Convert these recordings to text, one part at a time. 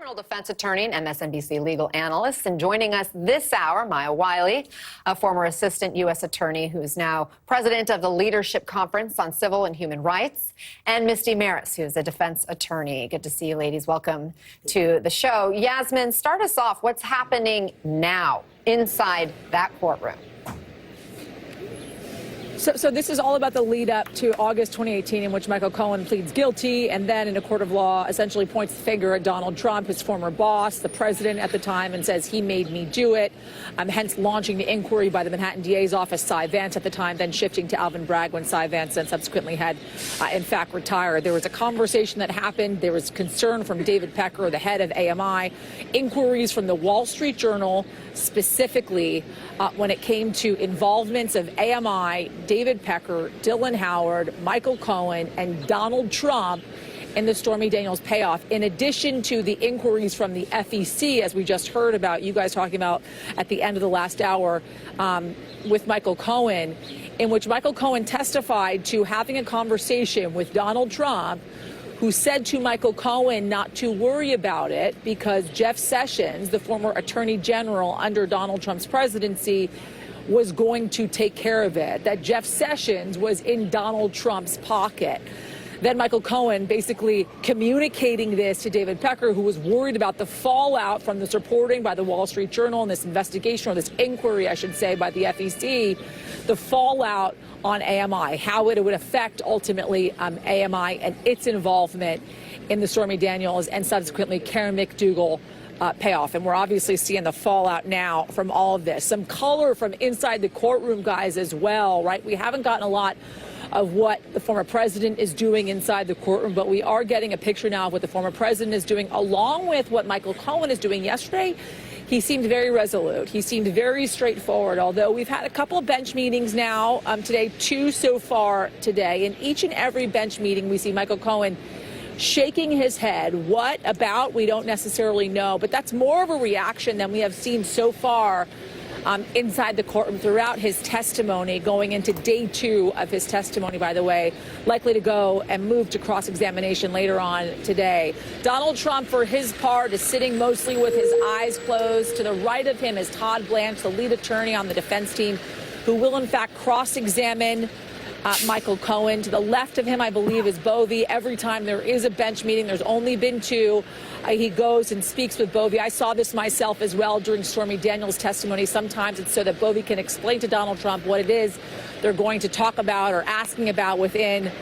Criminal defense attorney and MSNBC legal analyst. And joining us this hour, Maya Wiley, a former assistant U.S. attorney who's now president of the Leadership Conference on Civil and Human Rights, and Misty Marris, who's a defense attorney. Good to see you, ladies. Welcome to the show. Yasmin, start us off. What's happening now inside that courtroom? So this is all about the lead up to August 2018, in which Michael Cohen pleads guilty and then in a court of law essentially points the finger at Donald Trump, his former boss, the president at the time, and says he made me do it, hence launching the inquiry by the Manhattan DA's office, Cy Vance at the time, then shifting to Alvin Bragg when Cy Vance then subsequently had, in fact, retired. There was a conversation that happened. There was concern from David Pecker, the head of AMI, inquiries from the Wall Street Journal, specifically when it came to involvements of AMI, David Pecker, Dylan Howard, Michael Cohen, and Donald Trump in the Stormy Daniels payoff, in addition to the inquiries from the FEC, as we just heard about, you guys talking about at the end of the last hour with Michael Cohen, in which Michael Cohen testified to having a conversation with Donald Trump, who said to Michael Cohen not to worry about it because Jeff Sessions, the former attorney general under Donald Trump's presidency, was going to take care of it, that Jeff Sessions was in Donald Trump's pocket. Then Michael Cohen basically communicating this to David Pecker, who was worried about the fallout from this reporting by the Wall Street Journal and this investigation, or this inquiry, I should say, by the FEC, the fallout on AMI, how it would affect ultimately AMI and its involvement in the Stormy Daniels and subsequently Karen McDougal payoff. And we're obviously seeing the fallout now from all of this. Some color from inside the courtroom, guys, as well, right? We haven't gotten a lot of what the former president is doing inside the courtroom, but we are getting a picture now of what the former president is doing, along with what Michael Cohen is doing. Yesterday, he seemed very resolute. He seemed very straightforward, although we've had a couple of bench meetings now today, 2 so far today. In each and every bench meeting, we see Michael Cohen shaking his head. What about? We don't necessarily know, but that's more of a reaction than we have seen so far inside the courtroom throughout his testimony, going into day 2 of his testimony, by the way, likely to go and move to cross-examination later on today. Donald Trump, for his part, is sitting mostly with his eyes closed. To the right of him is Todd Blanche, the lead attorney on the defense team, who will, in fact, cross-examine Michael Cohen. To the left of him, I believe, is Bovee. Every time there is a bench meeting, there's only been 2, he goes and speaks with Bovee. I saw this myself as well during Stormy Daniels' testimony. Sometimes it's so that Bovee can explain to Donald Trump what it is they're going to talk about or asking about within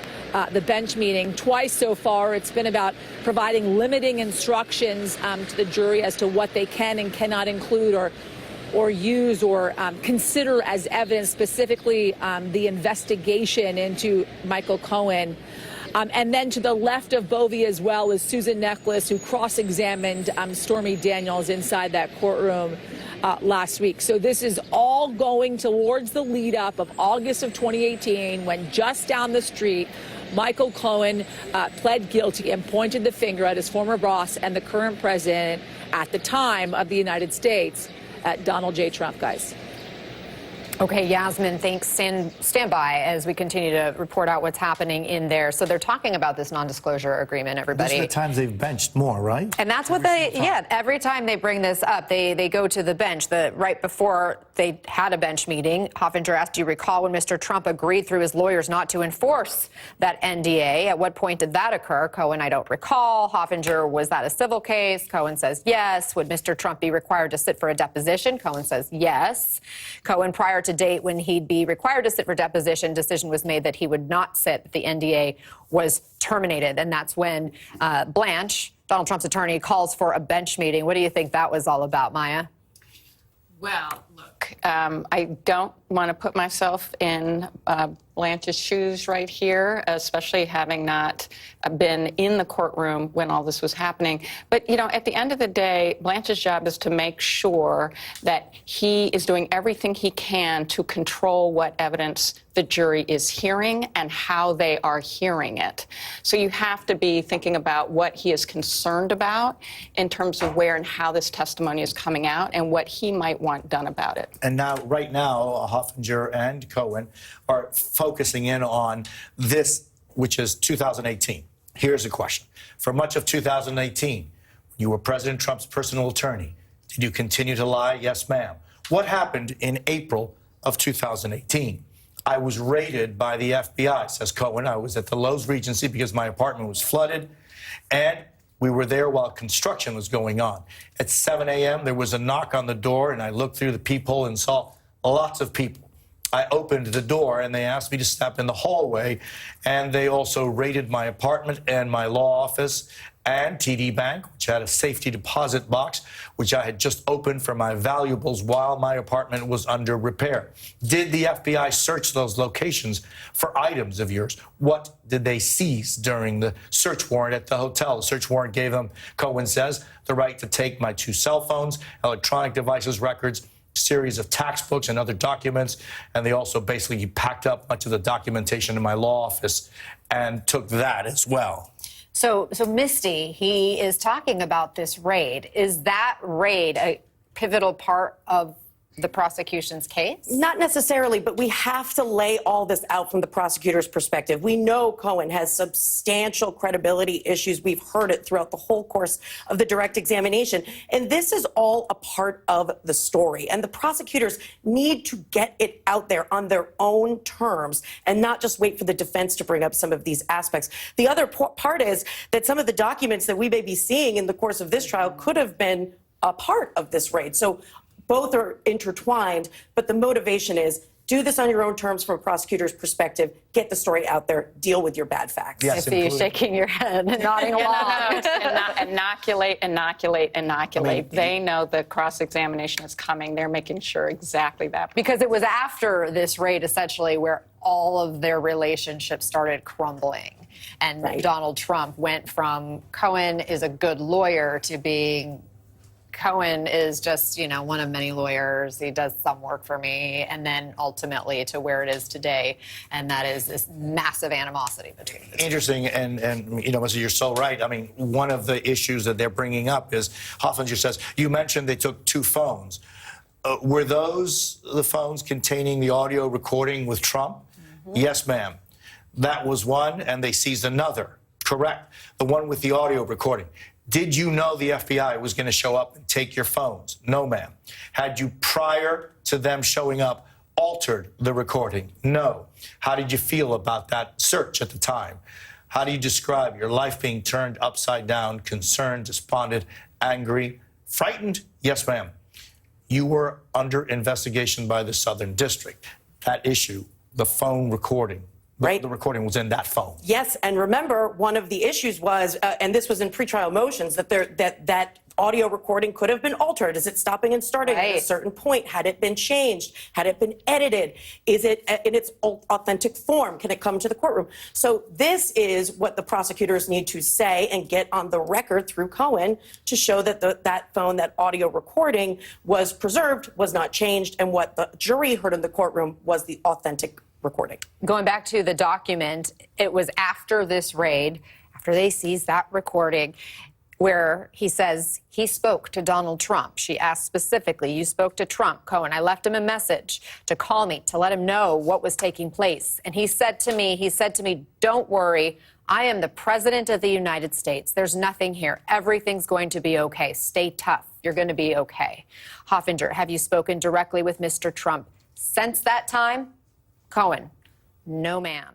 the bench meeting. Twice so far, it's been about providing limiting instructions to the jury as to what they can and cannot include or use or consider as evidence, specifically the investigation into Michael Cohen. And then to the left of Bovee as well is Susan Necheles, who cross-examined Stormy Daniels inside that courtroom last week. So this is all going towards the lead up of August of 2018, when just down the street, Michael Cohen pled guilty and pointed the finger at his former boss and the current president at the time of the United States, Donald J. Trump, guys. Okay, Yasmin, thanks. Stand by as we continue to report out what's happening in there. So they're talking about this non-disclosure agreement, everybody. These are the times they've benched more, right? And that's what every time they bring this up, they go to the bench. Right before they had a bench meeting, Hoffinger asked, do you recall when Mr. Trump agreed through his lawyers not to enforce that NDA? At what point did that occur? Cohen, I don't recall. Hoffinger, was that a civil case? Cohen says yes. Would Mr. Trump be required to sit for a deposition? Cohen says yes. Cohen, prior to date when he'd be required to sit for deposition, decision was made that he would not sit. The NDA was terminated. And that's when Blanche, Donald Trump's attorney, calls for a bench meeting. What do you think that was all about, Maya? Well, look, I don't want to put myself in Blanche's shoes right here, especially having not been in the courtroom when all this was happening. But, you know, at the end of the day, Blanche's job is to make sure that he is doing everything he can to control what evidence the jury is hearing and how they are hearing it. So you have to be thinking about what he is concerned about in terms of where and how this testimony is coming out and what he might want done about it. And now, right now, Hoffinger and Cohen are focusing in on this, which is 2018. Here's a question. For much of 2018, You were President Trump's personal attorney. Did you continue to lie? Yes, ma'am. What happened in April of 2018? I was raided by the FBI, says Cohen. I was at the Lowe's Regency because my apartment was flooded, and we were there while construction was going on. At 7 a.m., there was a knock on the door, and I looked through the peephole and saw lots of people. I opened the door, and they asked me to step in the hallway, and they also raided my apartment and my law office and TD Bank, which had a safety deposit box, which I had just opened for my valuables while my apartment was under repair. Did the FBI search those locations for items of yours? What did they seize during the search warrant at the hotel? The search warrant gave them, Cohen says, the right to take my 2 cell phones, electronic devices, records, series of tax books and other documents, and they also basically packed up much of the documentation in my law office and took that as well. So Misty, he is talking about this raid. Is that raid a pivotal part of the prosecution's case? Not necessarily, but we have to lay all this out from the prosecutor's perspective. We know Cohen has substantial credibility issues. We've heard it throughout the whole course of the direct examination. And this is all a part of the story. And the prosecutors need to get it out there on their own terms and not just wait for the defense to bring up some of these aspects. The other part is that some of the documents that we may be seeing in the course of this trial could have been a part of this raid. So both are intertwined, but the motivation is do this on your own terms from a prosecutor's perspective, get the story out there, deal with your bad facts. I see you shaking your head and nodding along. Inoculate. They know the cross-examination is coming. They're making sure exactly that. Because it was after this raid, essentially, where all of their relationships started crumbling. And Right. Donald Trump went from Cohen is a good lawyer to being Cohen is just, one of many lawyers. He does some work for me, and then ultimately to where it is today, and that is this massive animosity between the two. Interesting, and Misty, you're so right. I mean, one of the issues that they're bringing up is Hoffinger says, you mentioned they took 2 phones. Were those the phones containing the audio recording with Trump? Mm-hmm. Yes, ma'am. That was one, and they seized another. Correct. The one with the audio recording. Did you know the FBI was going to show up and take your phones? No, ma'am. Had you, prior to them showing up, altered the recording? No. How did you feel about that search at the time? How do you describe your life being turned upside down, concerned, despondent, angry, frightened? Yes, ma'am. You were under investigation by the Southern District. That issue, the phone recording, Right. The recording was in that phone. Yes, and remember, one of the issues was, and this was in pretrial motions, that audio recording could have been altered. Is it stopping and starting at a certain point? Had it been changed? Had it been edited? Is it in its authentic form? Can it come to the courtroom? So this is what the prosecutors need to say and get on the record through Cohen to show that that phone, that audio recording was preserved, was not changed, and what the jury heard in the courtroom was the authentic recording. Going back to the document, it was after this raid, after they seized that recording, where he says he spoke to Donald Trump. She asked specifically, you spoke to Trump, Cohen. I left him a message to call me, to let him know what was taking place. And he said to me, don't worry, I am the president of the United States. There's nothing here. Everything's going to be okay. Stay tough. You're going to be okay. Hoffinger, have you spoken directly with Mr. Trump since that time? Cohen, no, ma'am.